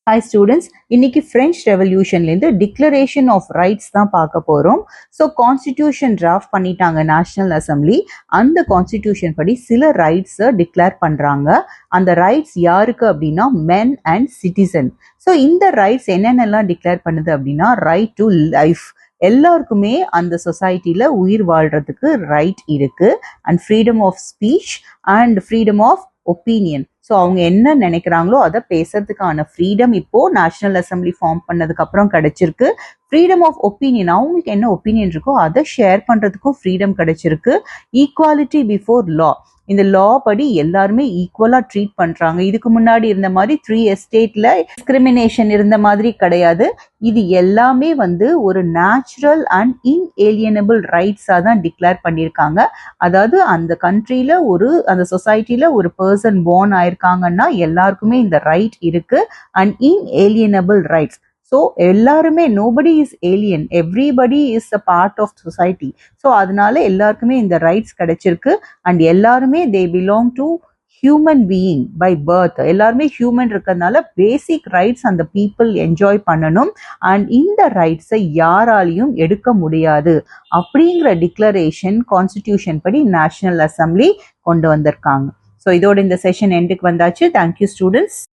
Hi students, இன்னைக்கு French Revolutionலேருந்து declaration of rights தான் பார்க்க போகிறோம். ஸோ கான்ஸ்டிடியூஷன் டிராஃப்ட் பண்ணிட்டாங்க நேஷ்னல் அசம்பிளி. அந்த கான்ஸ்டிடியூஷன் படி சில ரைட்ஸை டிக்ளேர் பண்ணுறாங்க. அந்த ரைட்ஸ் யாருக்கு அப்படின்னா மென் அண்ட் சிட்டிசன். ஸோ இந்த ரைட்ஸ் என்னென்னலாம் டிக்ளேர் பண்ணுது அப்படின்னா ரைட் டு லைஃப், எல்லாருக்குமே அந்த சொசைட்டியில் உயிர் வாழ்கிறதுக்கு ரைட் இருக்கு. And freedom of speech and freedom of opinion. So அவங்க என்ன நினைக்கிறாங்களோ அதை பேசுறதுக்கான ஃப்ரீடம் இப்போ நேஷனல் அசம்பிளி ஃபார்ம் பண்ணதுக்கு அப்புறம் கிடைச்சிருக்கு. ஃப்ரீடம் ஆஃப் ஒப்பீனியன், அவங்களுக்கு என்ன ஒப்பீனியன் இருக்கோ அதை ஷேர் பண்றதுக்கும் ஃப்ரீடம் கிடைச்சிருக்கு. ஈக்குவாலிட்டி பிஃபோர் லா, இந்த லா படி எல்லாருமே ஈக்குவலா ட்ரீட் பண்றாங்க. இதுக்கு முன்னாடி இருந்த மாதிரி 3 எஸ்டேட்ல டிஸ்கிரிமினேஷன் இருந்த மாதிரி கிடையாது. இது எல்லாமே ஒரு நேச்சுரல் அண்ட் இன்ஏலியனபிள் ரைட்ஸா தான் டிக்ளேர் பண்ணியிருக்காங்க. அதாவது அந்த கண்ட்ரியில அந்த சொசைட்டில ஒரு பர்சன் born ஆயிருக்காங்கன்னா எல்லாருக்குமே இந்த ரைட் இருக்கு. And inalienable rights. ஸோ எல்லாருமே nobody is alien, everybody is a part of society. So அதனால எல்லாருக்குமே இந்த ரைட்ஸ் கிடைச்சிருக்கு. அண்ட் எல்லாருமே they belong to human being by birth. எல்லாருமே ஹியூமன் இருக்கிறதுனால பேசிக் ரைட்ஸ் அந்த பீப்புள் என்ஜாய் பண்ணணும். அண்ட் இந்த ரைட்ஸை யாராலையும் எடுக்க முடியாது அப்படிங்கிற டிக்ளரேஷன் கான்ஸ்டிடியூஷன் படி நேஷனல் அசம்பிளி கொண்டு வந்திருக்காங்க. ஸோ இதோட இந்த செஷன் எண்டுக்கு வந்தாச்சு. Thank you students.